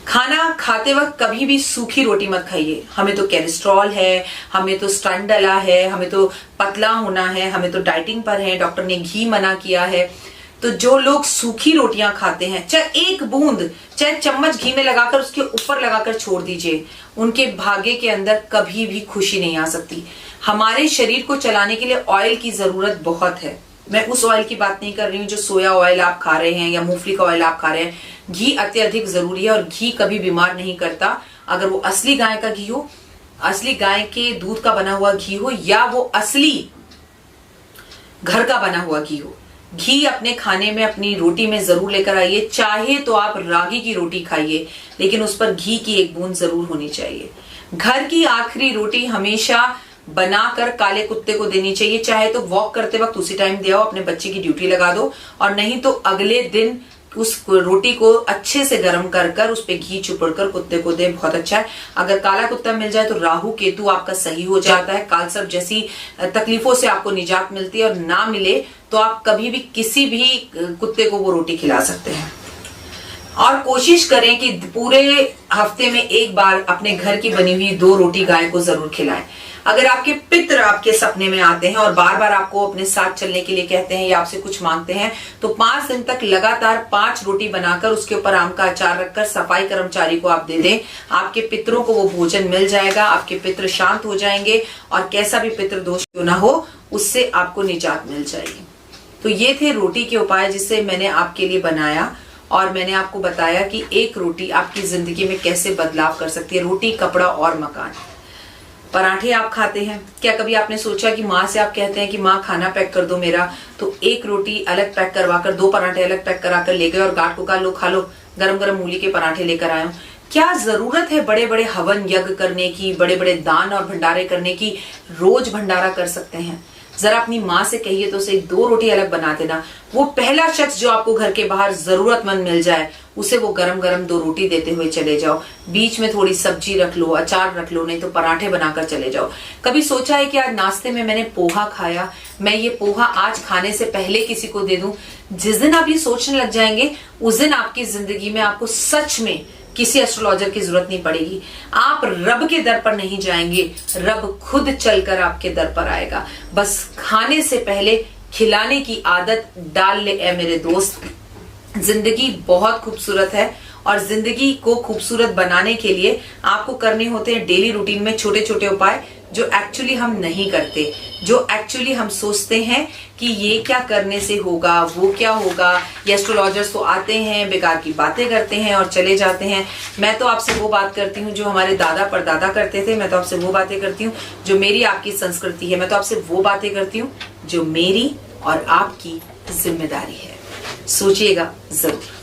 खाना खाते वक्त कभी भी सूखी रोटी मत खाइए। हमें तो कोलेस्ट्रॉल है, हमें तो स्टंट डला है, हमें तो पतला होना है, हमें तो डाइटिंग पर है, डॉक्टर ने घी मना किया है। तो जो लोग सूखी रोटियां खाते हैं, चाहे एक बूंद, चाहे चम्मच घी में लगाकर उसके ऊपर लगाकर छोड़ दीजिए, उनके भाग्य के अंदर कभी भी खुशी नहीं आ सकती। हमारे शरीर को चलाने के लिए ऑयल की जरूरत बहुत है। मैं उस ऑयल की बात नहीं कर रही हूँ जो सोया ऑयल आप खा रहे हैं या मूंगफली का ऑयल आप खा रहे हैं। घी अत्यधिक जरूरी है और घी कभी बीमार नहीं करता। अगर वो असली गाय का घी हो, असली गाय के दूध का बना हुआ घी हो, या वो असली घर का बना हुआ घी हो। घी अपने खाने में, अपनी रोटी में जरूर लेकर आइए। चाहे तो आप रागी की रोटी खाइए, लेकिन उस पर घी की एक बूंद जरूर होनी चाहिए। घर की आखिरी रोटी हमेशा बनाकर काले कुत्ते को देनी चाहिए। चाहे तो वॉक करते वक्त उसी टाइम दे आओ, अपने बच्चे की ड्यूटी लगा दो, और नहीं तो अगले दिन उस रोटी को अच्छे से गर्म कर कर उस पे घी चुपड़ कर कुत्ते को दे। बहुत अच्छा है। अगर काला कुत्ता मिल जाए तो राहु केतु आपका सही हो जाता है, कालसर्प जैसी तकलीफों से आपको निजात मिलती है। और ना मिले तो आप कभी भी किसी भी कुत्ते को वो रोटी खिला सकते हैं। और कोशिश करें कि पूरे हफ्ते में एक बार अपने घर की बनी हुई 2 रोटी गाय को जरूर खिलाएं। अगर आपके पितर आपके सपने में आते हैं और बार बार आपको अपने साथ चलने के लिए कहते हैं या आपसे कुछ मांगते हैं, तो 5 दिन तक लगातार 5 रोटी बनाकर उसके ऊपर आम का अचार रखकर सफाई कर्मचारी को आप दे दें। आपके पितरों को वो भोजन मिल जाएगा, आपके पितर शांत हो जाएंगे और कैसा भी पितृ दोष क्यों ना हो, उससे आपको निजात मिल जाएगी। तो ये थे रोटी के उपाय जिससे मैंने आपके लिए बनाया, और मैंने आपको बताया कि एक रोटी आपकी जिंदगी में कैसे बदलाव कर सकती है। रोटी, कपड़ा और मकान। पराठे आप खाते हैं क्या? कभी आपने सोचा कि माँ से आप कहते हैं कि माँ खाना पैक कर दो मेरा, तो एक रोटी अलग पैक करवाकर 2 पराठे अलग पैक कराकर ले गए और गांठ को कहा लो खा लो, गरम गरम मूली के पराठे लेकर आए हो। क्या जरूरत है बड़े बड़े हवन यज्ञ करने की, बड़े बड़े दान और भंडारे करने की? रोज भंडारा कर सकते हैं। जरा अपनी माँ से कहिए तो उसे 2 रोटी अलग बना देना। वो पहला शख्स जो आपको घर के बाहर जरूरतमंद मिल जाए, उसे वो गरम गरम 2 रोटी देते हुए चले जाओ। बीच में थोड़ी सब्जी रख लो, अचार रख लो, नहीं तो पराठे बनाकर चले जाओ। कभी सोचा है कि आज नाश्ते में मैंने पोहा खाया, मैं ये पोहा आज खाने से पहले किसी को दे दूं? जिस दिन आप ये सोचने लग जाएंगे, उस दिन आपकी जिंदगी में आपको सच में किसी एस्ट्रोलॉजर की जरूरत नहीं पड़ेगी। आप रब के दर पर नहीं जाएंगे, रब खुद चलकर आपके दर पर आएगा। बस खाने से पहले खिलाने की आदत डाल ले ए मेरे दोस्त। जिंदगी बहुत खूबसूरत है और जिंदगी को खूबसूरत बनाने के लिए आपको करने होते हैं डेली रूटीन में छोटे छोटे उपाय, जो एक्चुअली हम नहीं करते, जो एक्चुअली हम सोचते हैं कि ये क्या करने से होगा, वो क्या होगा। ये एस्ट्रोलॉजर्स तो आते हैं, बेकार की बातें करते हैं और चले जाते हैं। मैं तो आपसे वो बात करती हूँ जो हमारे दादा परदादा करते थे। मैं तो आपसे वो बातें करती हूँ जो मेरी आपकी संस्कृति है। मैं तो आपसे वो बातें करती हूँ जो मेरी और आपकी जिम्मेदारी है। सोचिएगा जरूर।